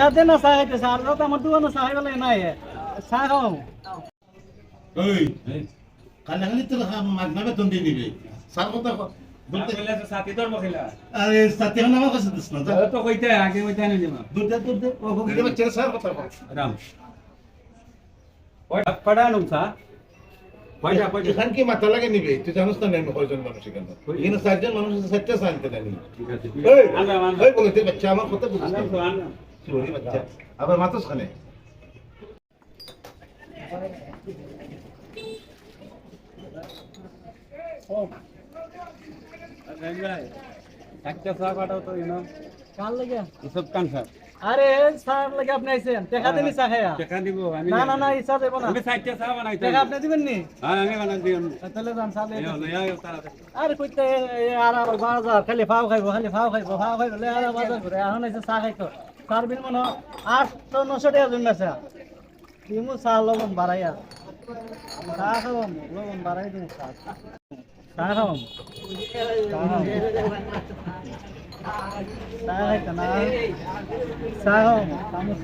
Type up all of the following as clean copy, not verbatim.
দেখাতে না চা খাইতে চা তো আমার দোকানে চা খাইবে নাই চা খাও ওই কানালি তো মাগনা বেতন দিয়ে দিবে স্যার কথা আরে সাথে আমার কাছে দিস না তো কইতে আগে কইতে আনি দিমা দুধ ও গিয়ে বাচ্চা স্যার কথা রাম পড়ানো সা পয়সা পয়সা এখান কি মাথা লাগে নিবে তুই জানিস না আমি কয়জন মানুষ এখানে এখানে চারজন মানুষ আছে চারটা সাইনতে জানি ঠিক আছে এই আনবা আনবা এই বলে তুই বাচ্চা আমার কথা বুঝছিস আনবা আনবা চোরি বাচ্চা আবার মাতস খানে একটা চা পাঠাও তো ইনো কাল লাগে সব কান স্যার আরে স্যার লাগে আপনি আইছেন টাকা দেনি চা খায়া টাকা দিব আমি না না না ইচ্ছা দেব না আমি সাইডটা চা বানাইতে টাকা আপনি দিবেন নি হ্যাঁ আমি বানাই দিই তাহলে যান চা লইয়া আয় তারা আরে কইতে আর বাজার খালি ফাও খাইবো লে আর বাজার করে এখন এসে চা খাইতো চার বিল মনে 800-900 টাকা জন্য আছে দিমু চা লবণ বাড়াইয়া চা খাওয়াম লবণ বাড়াই দিমু চা খাওয়াম চা খাইতো না চা খাওয়াম চামচ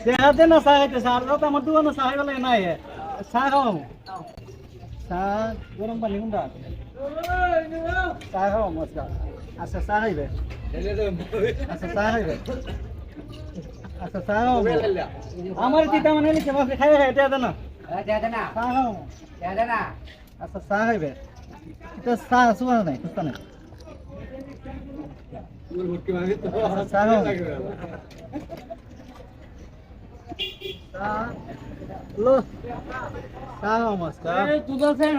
দেখাতে না চা খাইতে চা তো আমার দোকানে চা খাইবে নাই চা খাওয়াম চা গরম পানি কোনটা চা খাওয়াম আচ্ছা চা খাইবে আচ্ছা চা খাইবে আচ্ছা চা খাওয়াম আমার তিতা মানে লিখে বাপরে খাই খাই এটা না চা খাওয়াম আচ্ছা চা খাইবে এটা চা সুগার নাই কুস্তা নাই আচ্ছা চা খাওয়াম চা লো চা খাওয়াম আজকে তুই তো ফেন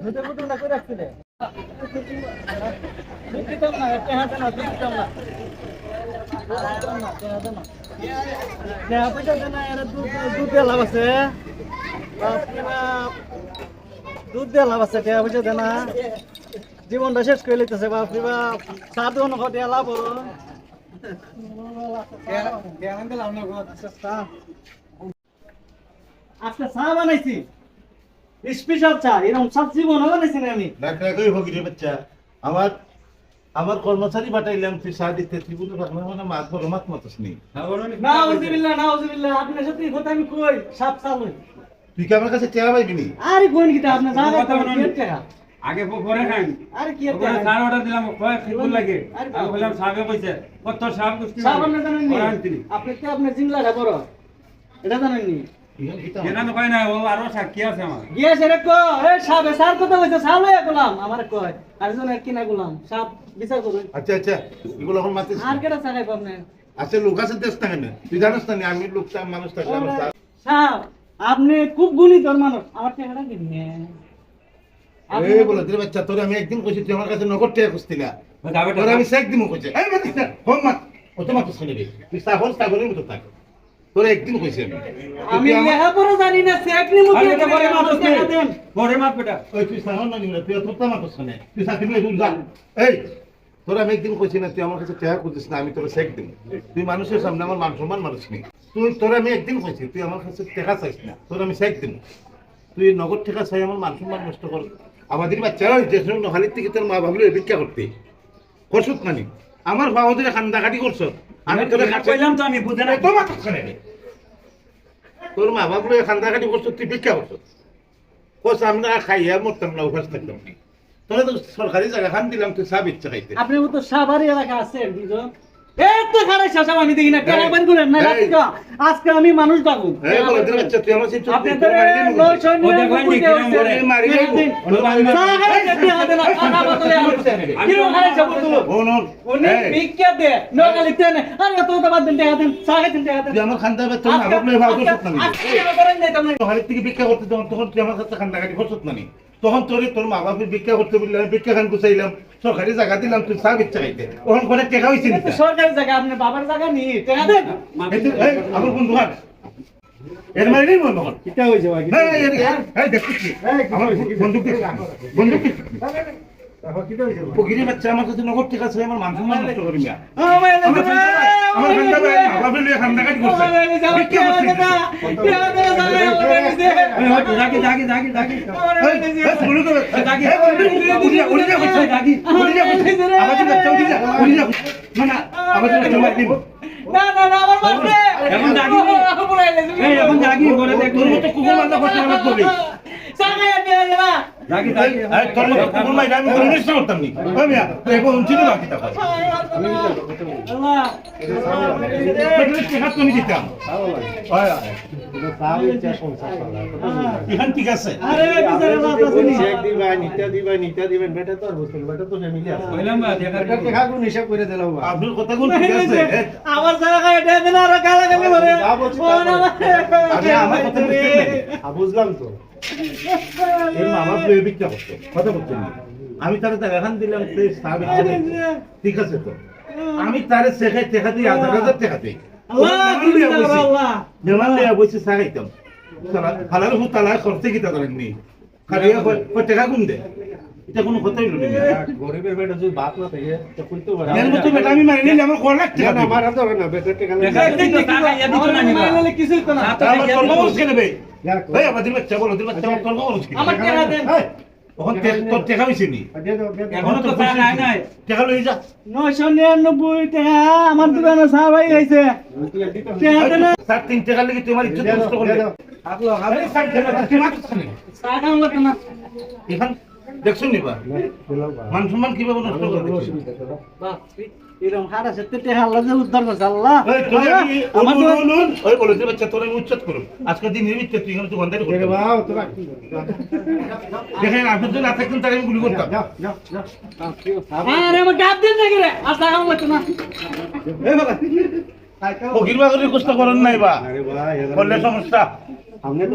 দুটো বোতল না করে রাখছিলে দিতাম না একটা হাতে না দিতাম না দুধ দিয়ে লাভ আছে দুধ দিয়ে লাভ আছে টেয়া পয়সা দেনা জীবনটা শেষ করে লিতেছে বাপরে বাপ চা দোকান দিয়ে লাভ আজকে চা বানাইছি স্পেশাল চা এরকম সব জীবন বানাইছি না আমি ডাক্তার ভগিরে বাচ্চা আমার কর্মচারী পাঠাইলাম তুই চা দিতে তুই বলে রাখলাম মানে মাছ বড় মাছ মতস নেই নাউজুবিল্লাহ আপনার সাথে কথা আমি কই সাপ চালু তুই কি আমার কাছে টেয়া পাইবি নি আরে কোন কিটা আপনি যা কথা বলেন আগে পরে খান আরে কি ওখানে সার অর্ডার দিলাম কয় খিবুল লাগে আমি বললাম সাবে কইছে কত সাব কুস্তি সাপ আপনি জানেন নি আপনি কি আপনি জিংলাটা বড় এটা জানেন নি কেন কয় না ও আরো সাক্ষী আছে আমার গিয়েছে রে কো এই সাবে সার কথা কইছে সাল হয়ে গেলাম আমার কয় আরেকজন কি না গেলাম সাপ বিচার করুন আচ্ছা এগুলো এখন মাতিস আর কেটা চাই আপনি আচ্ছা লোক আছে দেশ থাকে না তুই জানিস না আমি লোকটা মানুষ থাকলে আমার সাপ আপনি খুব গুণী তোর মানুষ আমার টাকাটা দিন এই বলে তোর বাচ্চা তোর আমি একদিন কইছি তুই আমার কাছে নগদ টাকা খুঁজতিলা তোর আমি চেক দিমু কইছে এই মাতিস না হোম মাত ও তো মাতিস না তুই ছাগলের মতো থাক তোর একদিন কইছি আমি লেহা পরে জানি না চেক নিমু কি বড় মাছ দেন বড় মাছ বেটা ওই তুই ছাগল না নিলে তুই তোর তো মাতিস না তুই চাকরি নিয়ে যা এই তোর আমি একদিন কইছি না তুই আমার কাছে টাকা খুঁজিস না আমি তোর চেক দিমু তুই মানুষের সামনে আমার মান সম্মান মানুষ নেই তোর আমি একদিন কইছি তুই আমার কাছে টাকা চাইছ না তোর আমি চেক দিমু তুই নগদ টাকা চাই আমার মান সম্মান নষ্ট কর আমাদের বাচ্চারা যে নহালির থেকে তোর মা ভাবলো ভিক্ষা করতে করছত মানে আমার বাবাদের খান্দাকাটি করছ আমি তোরে কইলাম তো আমি বুঝে না তো মাথা খানে তোর মা ভাবলো খান্দাকাটি করছ তুই ভিক্ষা করছ কোস আমরা খাইয়া মরতাম না উপাস থাকতাম তোরা তো সরকারি জায়গা খান দিলাম তুই চা বিচ্ছা খাইতে আপনি তো সাভারি এলাকা আছেন দুজন এত খারাপ শাসন আমি দেখি না কেন বান করেন না আজকে আমি মানুষ ডাকু এই বলে দিন বাচ্চা তুই আমার সিট আপনি তো লয় সৈন্য মারি ভিক্ষা দে নগালিতে না আরে তো বাদ দেন টাকা দেন সাহে দেন টাকা দেন তুই আমার খান্দা বে তোর না ভাবলে ভাব করছত না নহালির থেকে ভিক্ষা করতে তখন তুই আমার কাছে খান্দাকাটি করছত না তখন তোর মা বাপের ভিক্ষা করতে বললাম ভিক্ষা খান গুছাইলাম সরকারি জায়গা দিলাম তুই চা বিচ্ছা খাইতে ওখান করে টেকা হয়েছে সরকারি জায়গা আপনার বাবার জায়গা নি টাকা দেন আমার বন্ধু হাট এর মানে নেই বন্ধু হাট কিটা হইছে ভাই এই দেখছিস আমার বন্দুক পকিরি বাচ্চা আমার কাছে নগদ টাকা আছে আমার মান সম্মান নষ্ট করি না আমার খান্দা বে বাবা লিয়ে খান্দা কাটি করছে ভিক্ষা করছে জাগি আমাদের বাচ্চা উঠি যা না আবার তুমি মার দিব না না না আমার মারছে এখন জাগি এই এখন জাগি বলে দেখ তোর মতো কুকুর মারলে কষ্ট আমার করবি সামনে দিয়ে দেবা জাগি এই তোর মতো কুকুর মাইরা আমি কোনো নিশ্চয় করতাম নি ওই মিয়া তুই এখন উঞ্চিত বাকি তা আল্লাহ পেটে টিকা তুমি দিতাম হয় এখান ঠিক আছে আরে বিচারে বাপ আসেনি কইলাম বা দেখা আব্দুল কথা কোন ঠিক আছে আমার জায়গায় এটা দেন আর গালাগালি করে আরে আমার কথা বুঝতেন না বুঝলাম তো এর মামা প্লে বিক্রি করতো কথা বলছেন না আমি তারে তো এখন দিলাম প্লিজ সাহেব ঠিক আছে তো আমি তারে শেখাই টাকা দিই 1000 টাকা দিই আল্লাহ যেমন লিয়া বসে সারাইতাম হালাল হুতালা করতে কি তাদের নি খালি কই টাকা গুন দে এটা কোনো কথাই হলো না গরিবের বেটা যদি ভাত না থাকে তো কইতে পারে এর মতো বেটা আমি মারি নিলে আমার কোন লাখ টাকা না আমার হাতে হবে না বেটার টাকা দেখা দিই তো টাকা ইয়া দিত না নিবা কিছুই তো না আমার তোর খবর কে নেবে ভাই আমাদের বাচ্চা বলো তোর বাচ্চা তোর খবর কি আমার টাকা দেন ওখান তোর টাকা হইছে নি এখনো তো টাকা নাই নাই টাকা লই যা 999 টাকা আমার দোকানে সাহাবাই হইছে টাকা দেন স্যার 3 টাকা লাগি তোমার ইজ্জত নষ্ট করবে আরে স্যার টাকা টাকা লাগতো না এখন দেখছো নিবা মান সম্মান কিভাবে নষ্ট করে দিচ্ছি বাপ এরকম হারা সত্যি টাকা আল্লাহ যে উদ্ধার করছে আল্লাহ ওই তোরে আমি আমার তো ওই বলে যে বাচ্চা তোরে আমি উচ্ছেদ করব আজকে দিন নিমিত্ত তুই এখানে তো বন্ধ করে বাবা তোরা দেখেন আপনি যদি না থাকতেন তাহলে আমি গুলি করতাম আরে আমার ডাব দেন নাকি রে আর টাকা লাগতো না ফকির বাগের কষ্ট করেন নাই বা আরে ভাই করলে সমস্যা हमने तो